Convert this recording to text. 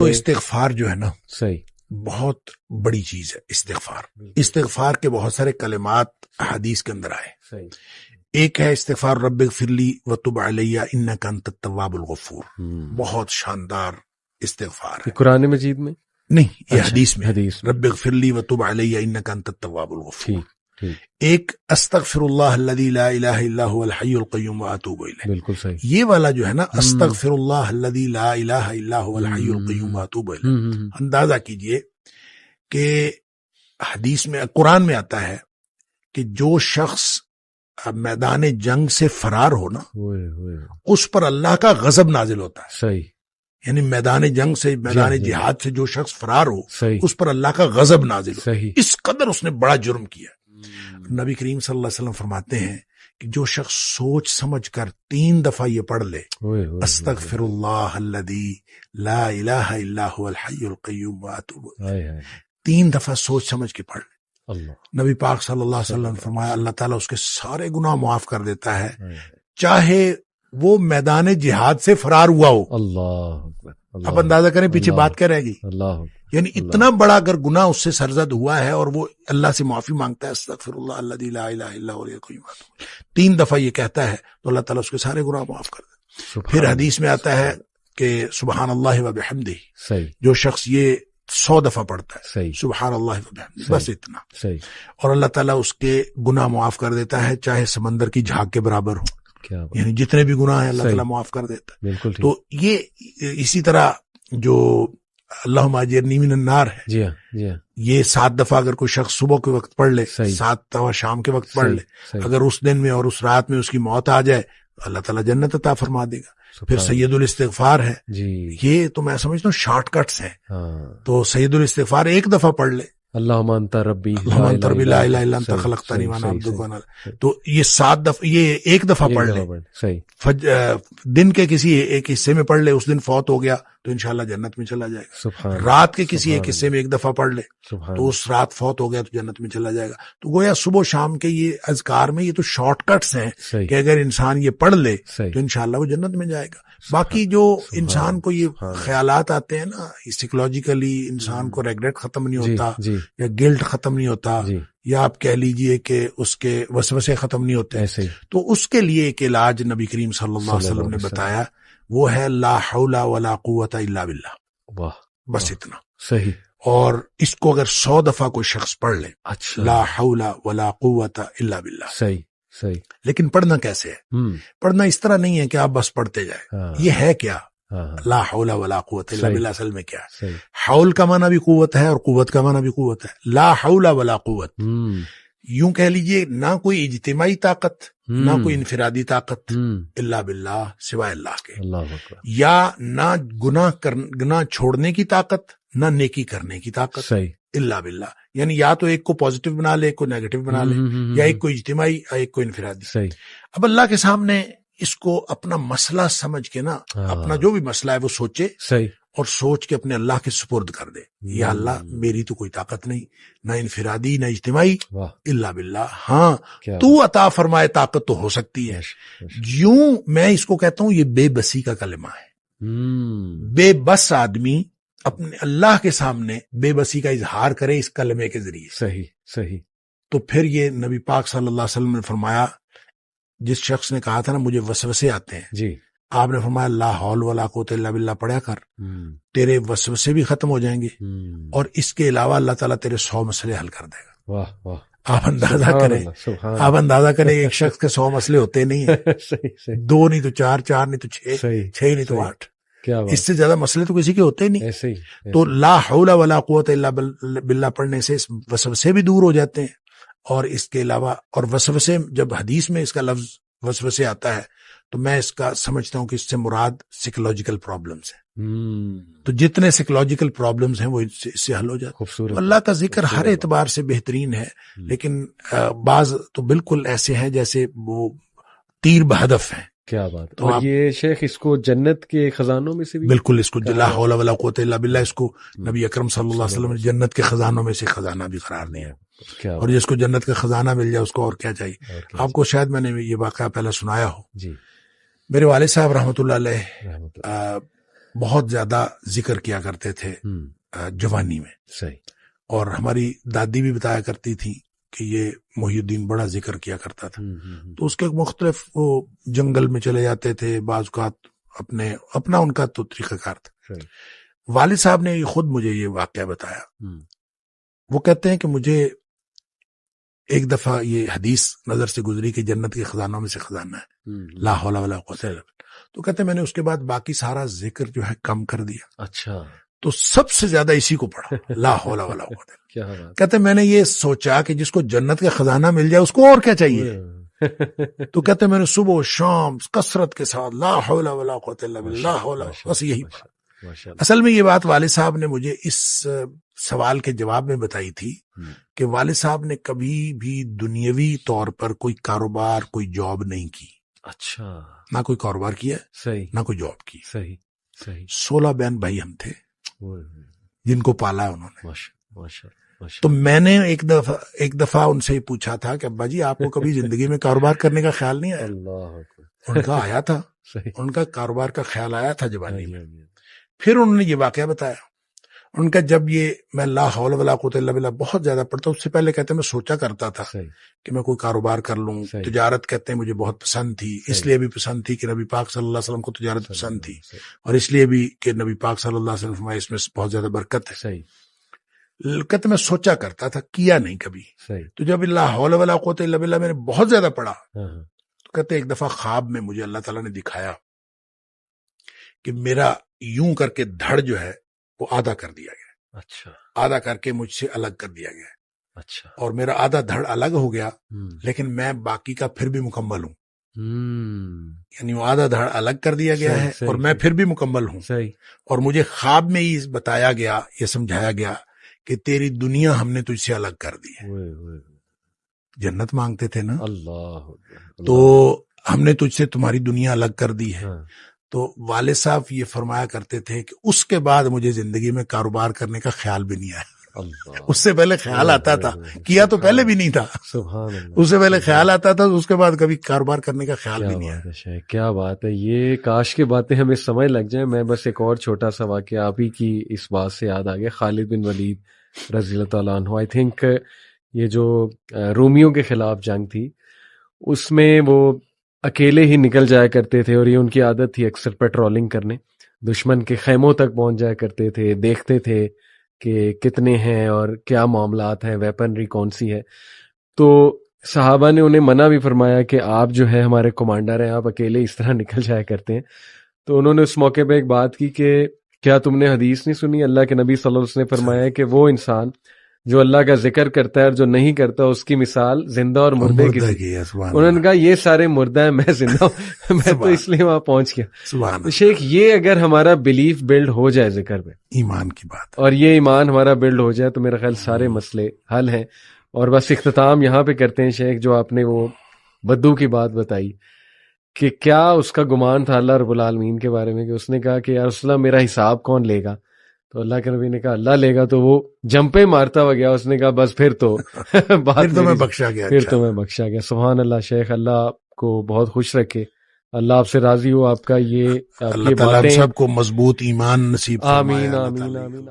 تو استغفار جو ہے نا صحیح بہت بڑی چیز ہے. استغفار کے بہت سارے کلمات حدیث کے اندر آئے. صحیح. ایک ہے استغفار رب اغفر لی وتب علی انک انت التواب الغفور. بہت شاندار استغفار ہے. قرآن مجید میں نہیں، یہ حدیث میں حدیث رب اغفر لی وتب علی انک انت التواب الغفور. ٹھیک ٹھیک. ایک استغفر اللہ الذی لا الہ الا هو الحی القیوم واتوب الیہ. بالکل صحیح. یہ والا جو ہے نا استغفر اللہ الذی لا الہ الا هو الحی القیوم واتوب الیہ، اندازہ کیجئے کہ حدیث میں قرآن میں آتا ہے کہ جو شخص میدان جنگ سے فرار ہو نا اس پر اللہ کا غضب نازل ہوتا ہے. صحیح. یعنی میدان جنگ سے، میدان جہاد سے جو شخص فرار ہو صحیح. اس پر اللہ کا غضب نازل ہو. صحیح. اس قدر اس نے بڑا جرم کیا. نبی کریم صلی اللہ علیہ وسلم فرماتے ہیں کہ جو شخص سوچ سمجھ کر 3 دفعہ یہ پڑھ لے استغفر اللہ الذی لا الہ الا هو الحی القیوم واتوب الیہ، 3 دفعہ سوچ سمجھ کے پڑھ لے، اللہ نبی پاک صلی اللہ علیہ وسلم نے فرمایا اللہ تعالیٰ اس کے سارے گناہ معاف کر دیتا ہے، چاہے وہ میدان جہاد سے فرار ہوا ہو. اللہ. آپ اندازہ کریں پیچھے بات کیا رہے گی. اللہ. یعنی اتنا بڑا اگر گناہ اس سے سرزد ہوا ہے اور وہ اللہ سے معافی مانگتا ہے استغفر اللہ الذی لا الہ الا هو الحی القیوم، 3 دفعہ یہ کہتا ہے تو اللہ تعالیٰ اس کے سارے گناہ معاف کر دیتا. پھر حدیث میں آتا ہے کہ سبحان اللہ و بحمدہ، صحیح. جو شخص یہ 100 دفعہ پڑھتا ہے صحیح. سبحان اللہ و بحمدہ، بس اتنا، صحیح. اور اللہ تعالیٰ اس کے گناہ معاف کر دیتا ہے چاہے سمندر کی جھاگ کے برابر ہو. کیا بات. یعنی جتنے بھی گناہ ہیں اللہ تعالیٰ معاف کر دیتا ہے. بالکل ٹھیک. تو یہ اسی طرح جو اللہم اجرنی من النار ہے، جی ہاں جی ہاں، یہ 7 دفعہ اگر کوئی شخص صبح کے وقت پڑھ لے، صحیح. 7 دفعہ شام کے وقت پڑھ لے، صحیح. اگر اس دن میں اور اس رات میں اس کی موت آ جائے اللہ تعالیٰ جنت عطا فرما دے گا. پھر سید الاستغفار ہے، جی یہ تو میں سمجھتا ہوں شارٹ کٹس ہیں. ہاں. تو سید الاستغفار 1 دفعہ پڑھ لے، اللہم انت ربی اللہم انت ربی لا الہ الا انت خلقتنی وانا عبدک وانا، تو یہ 7 دفعہ، یہ 1 دفعہ پڑھ لے. صحیح. دن کے کسی ایک حصے میں پڑھ لے، اس دن فوت ہو گیا تو انشاءاللہ جنت میں چلا جائے گا. سبحان. رات کے کسی ایک حصے میں 1 دفعہ پڑھ لے سبحان. تو اس رات فوت ہو گیا تو جنت میں چلا جائے گا. تو گویا صبح شام کے یہ اذکار میں یہ تو شارٹ کٹس ہیں صحیح. کہ اگر انسان یہ پڑھ لے صحیح. تو انشاءاللہ وہ جنت میں جائے گا. باقی جو انسان کو یہ خیالات آتے ہیں نا، سائیکولوجیکلی انسان کو ریگریٹ ختم نہیں ہوتا، یا گلٹ ختم نہیں ہوتا، یا آپ کہہ لیجئے کہ اس کے وسوسے ختم نہیں ہوتے، تو اس کے لیے ایک علاج نبی کریم صلی اللہ علیہ وسلم نے بتایا، وہ ہے لا حول ولا قوت الا باللہ. واہ. بس اتنا. صحیح. اور اس کو اگر 100 دفعہ کوئی شخص پڑھ لے، اچھا، لا حول ولا قوت الا باللہ. صحیح صحیح. لیکن پڑھنا کیسے ہے؟ پڑھنا اس طرح نہیں ہے کہ آپ بس پڑھتے جائیں. یہ ہے کیا؟ لا حول ولا قوت الا باللہ اصل میں کیا ہے؟ حول کا معنی بھی قوت ہے اور قوت کا معنی بھی قوت ہے. لا حول ولا قوت، یوں کہہ لیجئے نہ کوئی اجتماعی طاقت نہ کوئی انفرادی طاقت الا باللہ، سوائے اللہ کے. یا نہ گناہ چھوڑنے کی طاقت نہ نیکی کرنے کی طاقت، صحیح، الا باللہ. یعنی یا تو ایک کو پازیٹیو بنا لے، ایک کو نیگیٹو بنا لے، یا ایک کو اجتماعی ایک کو انفرادی. صحیح. اب اللہ کے سامنے اس کو اپنا مسئلہ سمجھ کے نا، اپنا جو بھی مسئلہ ہے وہ سوچے، صحیح، اور سوچ کے اپنے اللہ کے سپرد کر دے. یا اللہ میری تو کوئی طاقت نہیں، نہ انفرادی نہ اجتماعی، الا باللہ. ہاں تو عطا فرمائے طاقت تو ہو سکتی ہے. یوں میں اس کو کہتا ہوں یہ بے بسی کا کلمہ ہے. بے بس آدمی اپنے اللہ کے سامنے بے بسی کا اظہار کرے اس کلمے کے ذریعے. صحیح صحیح. تو پھر یہ نبی پاک صلی اللہ علیہ وسلم نے فرمایا، جس شخص نے کہا تھا نا مجھے وسوسے آتے ہیں، جی، آپ نے فرمایا لا حول ولا قوت الا باللہ پڑھا کر، تیرے وسوسے بھی ختم ہو جائیں گے، اور اس کے علاوہ اللہ تعالیٰ تیرے 100 مسئلے حل کر دے گا. واہ واہ. آپ اندازہ کریں ایک شخص کے 100 مسئلے ہوتے نہیں ہیں. 2 نہیں تو 4، 4 نہیں تو 6، 6 نہیں تو 8. اس سے زیادہ مسئلے تو کسی کے ہوتے ہی نہیں. تو لا حول ولا قوت الا باللہ پڑھنے سے وسوسے بھی دور ہو جاتے ہیں. اور اس کے علاوہ، اور وسوسے جب حدیث میں اس کا لفظ وسوسے آتا ہے تو میں اس کا سمجھتا ہوں کہ اس سے مراد سائیکولوجیکل پرابلمز ہیں. تو جتنے سائیکولوجیکل پرابلمز ہیں وہ اس سے حل ہو جاتے ہیں. اللہ کا ذکر ہر اعتبار سے بہترین ہے، لیکن بعض تو بالکل ایسے ہیں جیسے وہ تیر بہدف ہیں. کیا بات. تو یہ شیخ اس کو جنت کے خزانوں میں سے بھی بالکل، اس کو لا حول ولا قوت الا باللہ، اس کو نبی اکرم صلی اللہ علیہ وسلم نے جنت کے خزانوں میں سے خزانہ بھی قرار دیا. اور جس کو جنت کا خزانہ مل جائے اس کو اور کیا چاہیے. آپ کو شاید میں نے یہ واقعہ پہلے سنایا ہو. جی. میرے والد صاحب رحمۃ اللہ علیہ بہت زیادہ ذکر کیا کرتے تھے جوانی میں. صحیح. اور ہماری دادی بھی بتایا کرتی تھی کہ یہ محی الدین بڑا ذکر کیا کرتا تھا. تو اس کے مختلف وہ جنگل میں چلے جاتے تھے بعض اوقات، اپنا ان کا تو طریقہ کار تھا. والد صاحب نے خود مجھے یہ واقعہ بتایا. وہ کہتے ہیں کہ مجھے ایک دفعہ یہ حدیث نظر سے گزری کہ جنت کے خزانوں میں سے خزانہ ہے لا حول ولا قوت الا باللہ. تو کہتے ہیں میں نے اس کے بعد باقی سارا ذکر جو ہے کم کر دیا. اچھا. تو سب سے زیادہ اسی کو پڑھا لا حول ولا قوت. کہتے ہیں میں نے یہ سوچا کہ جس کو جنت کا خزانہ مل جائے اس کو اور کیا چاہیے. تو کہتے ہیں میں نے صبح و شام کثرت کے ساتھ لا حول ولا قوت الا باللہ بس یہی پڑھا. اصل میں یہ بات والد صاحب نے مجھے اس سوال کے جواب میں بتائی تھی کہ والد صاحب نے کبھی بھی دنیاوی طور پر کوئی کاروبار کوئی جاب نہیں کی. اچھا. نہ کوئی کاروبار کیا صحیح، نہ کوئی جاب کی. صحیح صحیح. 16 بہن بھائی ہم تھے جن کو پالا ہے انہوں نے. ماشاء. تو میں نے ایک دفعہ ان سے پوچھا تھا کہ ابا جی آپ کو کبھی زندگی میں کاروبار کرنے کا خیال نہیں آیا؟ ان کا آیا تھا. ان کا کاروبار کا خیال آیا تھا جوانی میں. پھر انہوں نے یہ واقعہ بتایا. ان کا جب یہ میں لا حول ولا قوت الا باللہ بہت زیادہ پڑھتا، اس سے پہلے کہتے ہیں میں سوچا کرتا تھا کہ میں کوئی کاروبار کر لوں. تجارت کہتے ہیں مجھے بہت پسند تھی، اس لیے بھی پسند تھی کہ نبی پاک صلی اللہ علیہ وسلم کو تجارت پسند تھی، اور اس لیے بھی کہ نبی پاک صلی اللہ علیہ وسلم فرمایا اس میں بہت زیادہ برکت ہے. کہتے میں سوچا کرتا تھا، کیا نہیں کبھی. تو جب لا حول ولا قوت الا باللہ میں نے بہت زیادہ پڑھا تو کہتے ایک دفعہ خواب میں مجھے اللہ تعالیٰ نے دکھایا کہ میرا یوں کر کے دھڑ جو ہے وہ آدھا کر دیا گیا. اچھا. آدھا کر کے مجھ سے الگ کر دیا گیا. اچھا. اور میرا آدھا دھڑ الگ ہو گیا لیکن میں باقی کا پھر بھی مکمل ہوں. یعنی وہ آدھا دھڑ الگ کر دیا گیا ہے اور میں پھر بھی مکمل ہوں. اور مجھے خواب میں ہی بتایا گیا، یہ سمجھایا گیا کہ تیری دنیا ہم نے تجھ سے الگ کر دی ہے. جنت مانگتے تھے نا، اللہ، تو ہم نے تجھ سے تمہاری دنیا الگ کر دی ہے. تو والد صاحب یہ فرمایا کرتے تھے کہ اس کے بعد مجھے زندگی میں کاروبار کرنے کا خیال بھی نہیں آیا. اس سے پہلے خیال آتا تھا، کیا تو پہلے بھی نہیں تھا. اس سے پہلے خیال آتا تھا، اس کے بعد کبھی کاروبار کرنے کا خیال بھی نہیں آیا. کیا بات ہے. یہ کاش کی باتیں ہمیں سمجھ لگ جائیں. میں بس ایک اور چھوٹا سا واقعہ آپ ہی کی اس بات سے یاد آ گیا. خالد بن ولید رضی اللہ تعالیٰ عنہ، آئی تھنک یہ جو رومیوں کے خلاف جنگ تھی اس میں وہ اکیلے ہی نکل جایا کرتے تھے، اور یہ ان کی عادت تھی اکثر پیٹرولنگ کرنے. دشمن کے خیموں تک پہنچ جایا کرتے تھے، دیکھتے تھے کہ کتنے ہیں اور کیا معاملات ہیں، ویپنری کون سی ہے. تو صحابہ نے انہیں منع بھی فرمایا کہ آپ جو ہے ہمارے کمانڈر ہیں، آپ اکیلے اس طرح نکل جایا کرتے ہیں. تو انہوں نے اس موقع پہ ایک بات کی کہ کیا تم نے حدیث نہیں سنی؟ اللہ کے نبی صلی اللہ علیہ وسلم نے فرمایا کہ وہ انسان جو اللہ کا ذکر کرتا ہے اور جو نہیں کرتا اس کی مثال زندہ اور مردے کی. انہوں نے کہا یہ سارے مردہ ہیں، میں زندہ ہوں. میں تو اس لیے وہاں پہنچ گیا. تو شیخ یہ اگر ہمارا بلیف بلڈ ہو جائے ذکر میں، ایمان کی بات، اور یہ ایمان ہمارا بلڈ ہو جائے تو میرا خیال سارے مسئلے حل ہیں. اور بس اختتام یہاں پہ کرتے ہیں شیخ، جو آپ نے وہ بدو کی بات بتائی کہ کیا اس کا گمان تھا اللہ رب العالمین کے بارے میں کہ اس نے کہا کہ یا رسول اللہ میرا حساب کون لے گا؟ تو اللہ کے نبی نے کہا اللہ لے گا. تو وہ جمپے مارتا ہوا گیا. اس نے کہا بس پھر تو پھر تو میں بخشا گیا. پھر تو میں بخشا گیا. سبحان اللہ. شیخ اللہ آپ کو بہت خوش رکھے، اللہ آپ سے راضی ہو. آپ کا یہ اللہ تعالیٰ سب کو مضبوط ایمان نصیب فرمائے. آمین آمین آمین.